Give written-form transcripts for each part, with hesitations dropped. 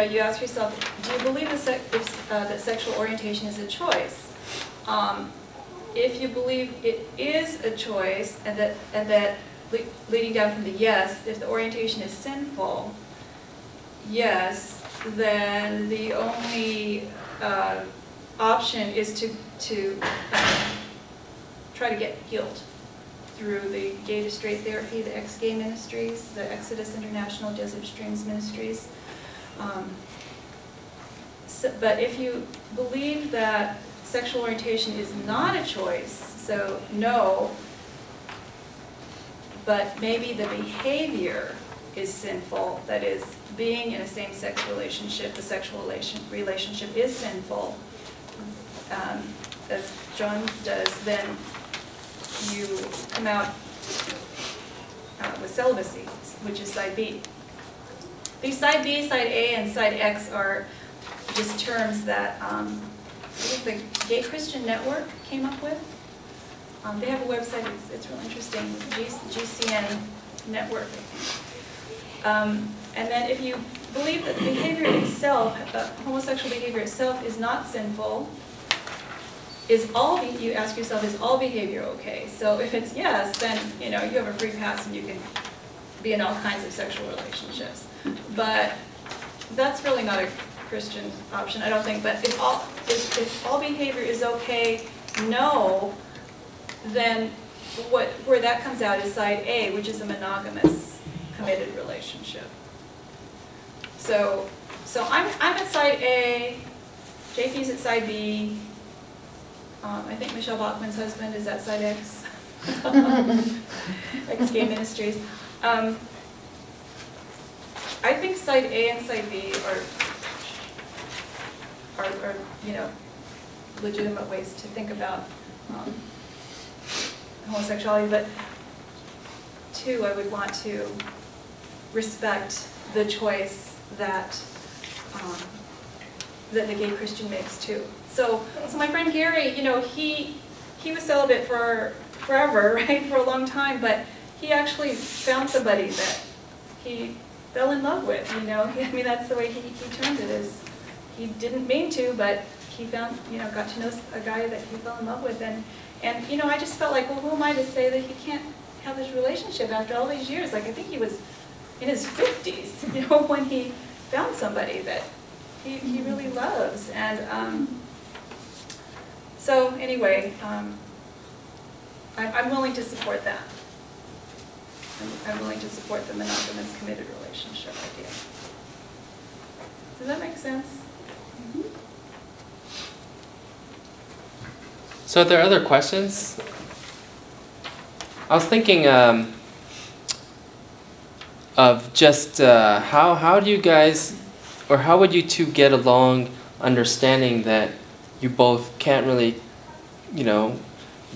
you ask yourself, do you believe that sexual orientation is a choice? If you believe it is a choice, and that leading down from the yes, if the orientation is sinful, yes, then the only option is to try to get healed through the gay to straight therapy, the ex-gay ministries, the Exodus International Jesuit Streams ministries. But if you believe that sexual orientation is not a choice, so no, but maybe the behavior is sinful, that is, being in a same-sex relationship, the sexual relationship is sinful, as John does, then you come out with celibacy, which is side B. These side B, side A, and side X are just terms that I think the Gay Christian Network came up with. They have a website, it's real interesting, GCN Network, I think. And then if you believe that the behavior itself, homosexual behavior itself is not sinful, you ask yourself, is all behavior okay? So if it's yes, then you have a free pass and you can be in all kinds of sexual relationships. But that's really not a Christian option, I don't think. But if all behavior is okay, no, then where that comes out is side A, which is a monogamous, committed relationship. So I'm at side A, JP's at side B. I think Michelle Bachman's husband is at side X, ex-gay ministries. I think side A and side B are legitimate ways to think about homosexuality, but two, I would want to respect the choice that that the gay Christian makes too. So my friend Gary, he was celibate for forever, right, for a long time, but he actually found somebody that he fell in love with, I mean, that's the way he termed it, is he didn't mean to, but he found, got to know a guy that he fell in love with, and I just felt like, well, who am I to say that he can't have this relationship after all these years? Like, I think he was in his 50s, when he found somebody that he really loves, and so anyway, I'm willing to support that. I'm willing to support the monogamous committed relationship idea. Does that make sense? Mm-hmm. So are there other questions? I was thinking of just how do you guys, or how would you two get along understanding that you both can't really,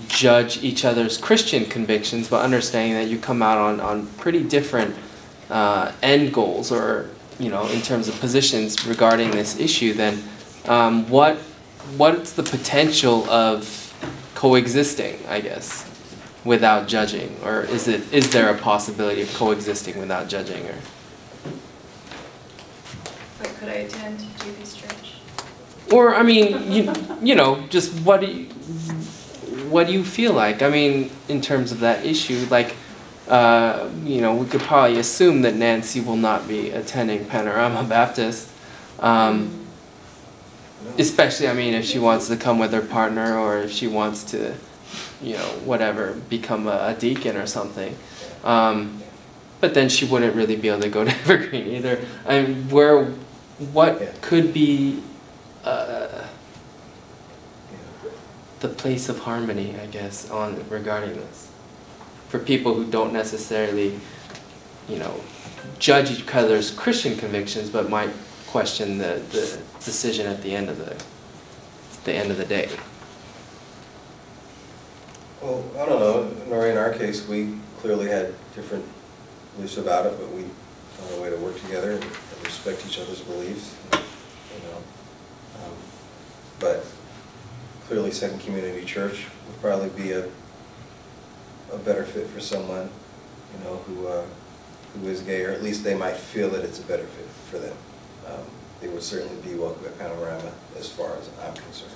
judge each other's Christian convictions, but understanding that you come out on pretty different end goals, or in terms of positions regarding this issue, then what's the potential of coexisting, I guess, without judging, or is there a possibility of coexisting without judging, or? Like, could I attend JP's church? Or I mean, just what do you feel like? I mean, in terms of that issue, like, we could probably assume that Nancy will not be attending Panorama Baptist, especially, I mean, if she wants to come with her partner, or if she wants to, whatever, become a deacon or something. But then she wouldn't really be able to go to Evergreen either. I mean, what could be the place of harmony, I guess, regarding this, for people who don't necessarily, judge each other's Christian convictions, but might question the decision at the end of the day. Well, I don't know. Nori, in our case, we clearly had different beliefs about it, but we found a way to work together and respect each other's beliefs. But clearly, Second Community Church would probably be a better fit for someone, who is gay, or at least they might feel that it's a better fit for them. they would certainly be welcome at Panorama as far as I'm concerned.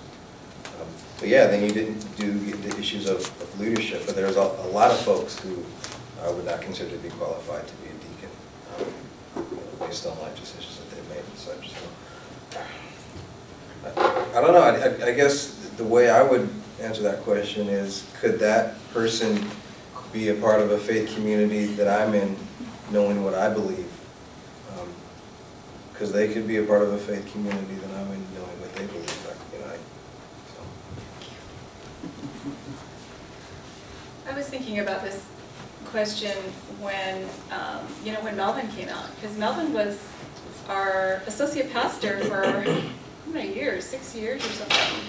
But yeah, then you didn't do the issues of leadership, but there's a lot of folks who I would not consider to be qualified to be a deacon, based on life decisions that they've made and such. So, I don't know, I guess the way I would answer that question is, could that person be a part of a faith community that I'm in, knowing what I believe? Because they could be a part of a faith community that I'm in, knowing what they believe. I was thinking about this question when, when Melvin came out, because Melvin was our associate pastor for how many years? 6 years or something.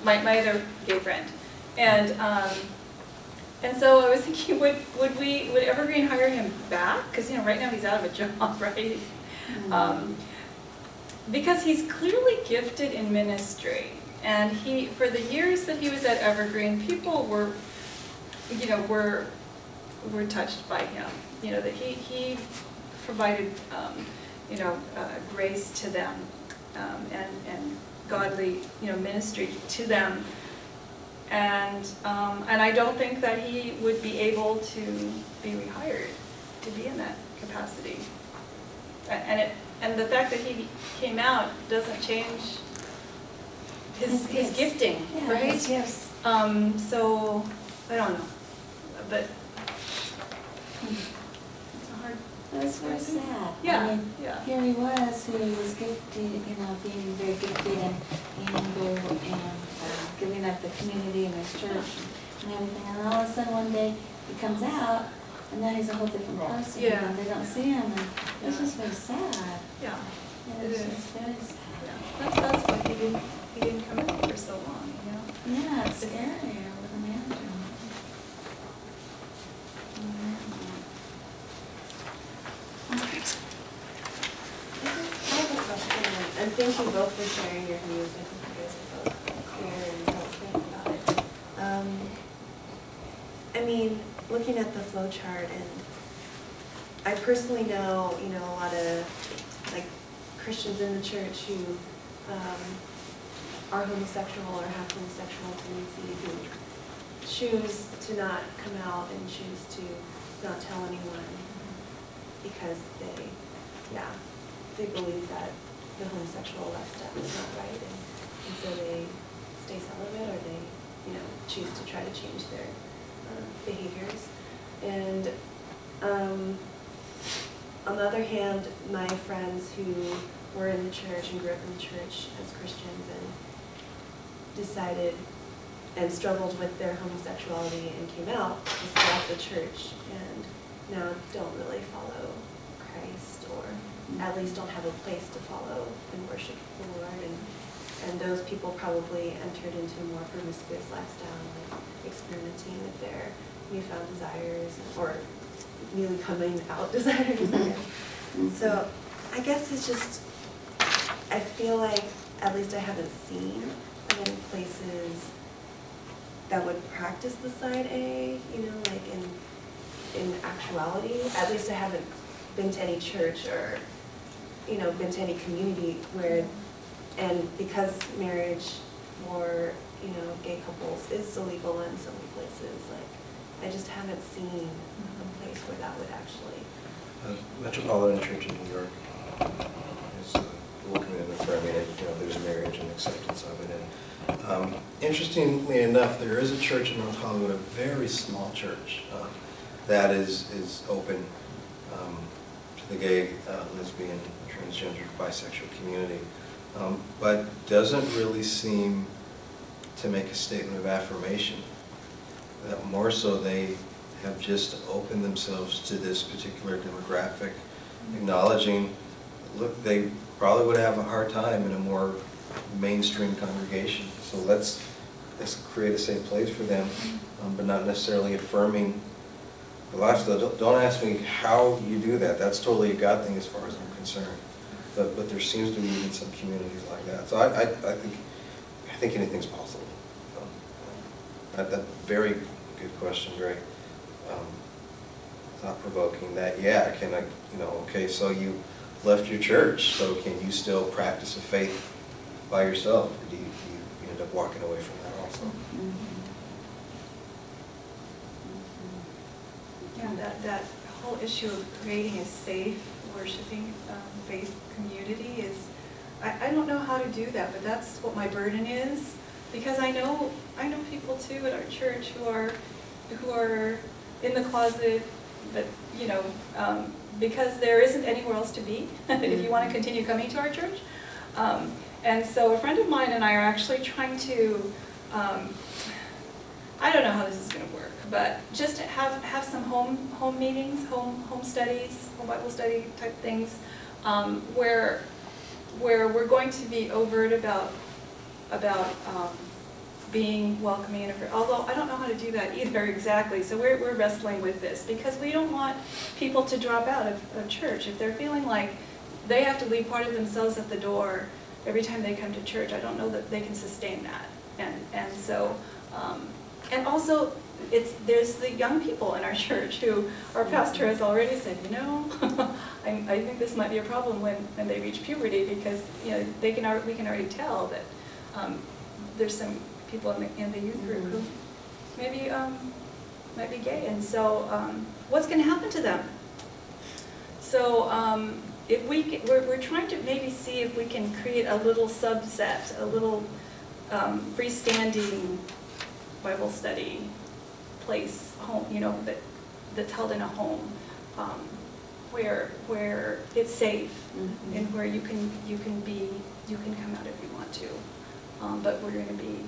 My other gay friend, and so I was thinking, would Evergreen hire him back? Because right now he's out of a job, right? Because he's clearly gifted in ministry, and for the years that he was at Evergreen, people were touched by him. That he provided grace to them, and godly ministry to them, and I don't think that he would be able to be rehired to be in that capacity. And the fact that he came out doesn't change his gifting, yeah, right? Yes. So I don't know, but it's a hard. That's very sad. Yeah, I mean, yeah. here he was, who was gifted, being very gifted and giving up the community and his church and everything. And all of a sudden, one day, he comes out, and now he's a whole different person. Yeah. And they don't see him, and it's just very sad. Yeah. It's just very sad. Yeah. That's why he didn't come in for so long, Yeah, it's scary with a manager. I have a question, and thank you both for sharing your views. I think you guys are both clear and don't think about it. I mean, looking at the flow chart, and I personally know, a lot of Christians in the church who are homosexual or have homosexual tendency, who choose to not come out and choose to not tell anyone because they believe that the homosexual lifestyle is not right, and so they stay celibate, or they, choose to try to change their behaviors. And on the other hand, my friends who were in the church and grew up in the church as Christians and decided and struggled with their homosexuality and came out, just left the church and now don't really follow Christ, or at least don't have a place to follow and worship the Lord. And those people probably entered into a more promiscuous lifestyle, like experimenting with their newfound desires, or newly coming out desires, I guess. So I guess it's just, I feel like, at least I haven't seen many places that would practice the side A, like in actuality. At least I haven't been to any church or, been to any community where, and because marriage for, gay couples is illegal in so many places, I just haven't seen a place where that would actually. Metropolitan Church in New York is working in affirming, there's marriage and acceptance of it. And interestingly enough, there is a church in North Hollywood, a very small church, that is open to the gay, lesbian, transgender, bisexual community, but doesn't really seem to make a statement of affirmation. That more so they have just opened themselves to this particular demographic, acknowledging, look, they probably would have a hard time in a more mainstream congregation. So let's create a safe place for them, but not necessarily affirming the lifestyle. Don't ask me how you do that. That's totally a God thing as far as I'm concerned. But there seems to be even some communities like that. So I think anything's possible. That's a very good question, very thought-provoking. That, yeah, can I, okay, so you left your church, so can you still practice a faith by yourself? Or do you end up walking away from that also? Yeah, that whole issue of creating a safe, worshiping faith community is, I don't know how to do that, but that's what my burden is. Because I know people too at our church who are in the closet, but because there isn't anywhere else to be if you want to continue coming to our church. And so a friend of mine and I are actually trying to, I don't know how this is going to work, but just have some home meetings, home studies, home Bible study type things, where we're going to be overt about being welcoming, although I don't know how to do that either exactly. So we're wrestling with this because we don't want people to drop out of church. If they're feeling like they have to leave part of themselves at the door every time they come to church, I don't know that they can sustain that. And so, and also, there's the young people in our church who our pastor has already said, I think this might be a problem when they reach puberty, because we can already tell that there's some people in the youth group who maybe might be gay, and so what's going to happen to them? So if we're trying to maybe see if we can create a little subset, a little freestanding Bible study place, home, that's held in a home, where it's safe, and where you can come out if you want to, but we're going to be,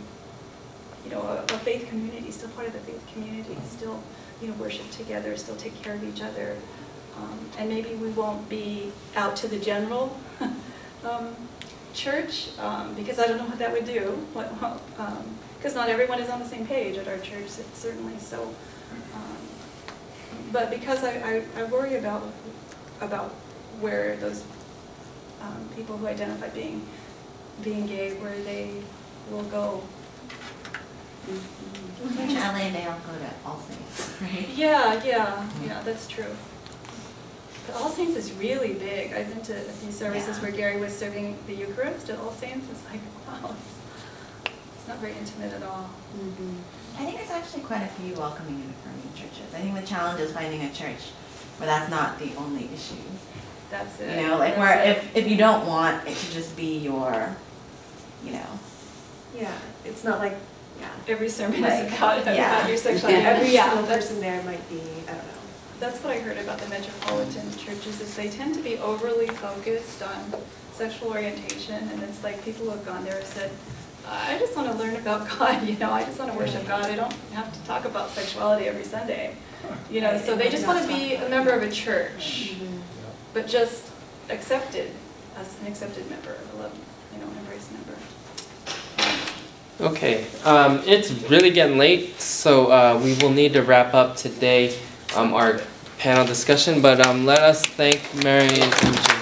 a faith community, still part of the faith community, still, worship together, still take care of each other, and maybe we won't be out to the general church, because I don't know what that would do, because not everyone is on the same page at our church, certainly. So, but because I worry about where those people who identify being gay, where they will go. In LA, they all go to All Saints, right? Yeah, that's true. But All Saints is really big. I've been to a few services where Gary was serving the Eucharist at All Saints. It's like, wow, it's not very intimate at all. I think there's actually quite a few welcoming and affirming churches. I think the challenge is finding a church where that's not the only issue. That's it. Where if you don't want it to just be your, Yeah, it's not like, every sermon is about your sexuality. every single person there might be, I don't know. That's what I heard about the metropolitan churches, is they tend to be overly focused on sexual orientation, and it's like people who have gone there have said, I just want to learn about God, I just want to worship God. I don't have to talk about sexuality every Sunday. So they just want to be a member of a church, but just accepted as an accepted member, a loved, embraced member. Okay, it's really getting late, so we will need to wrap up today our panel discussion, but let us thank Marian and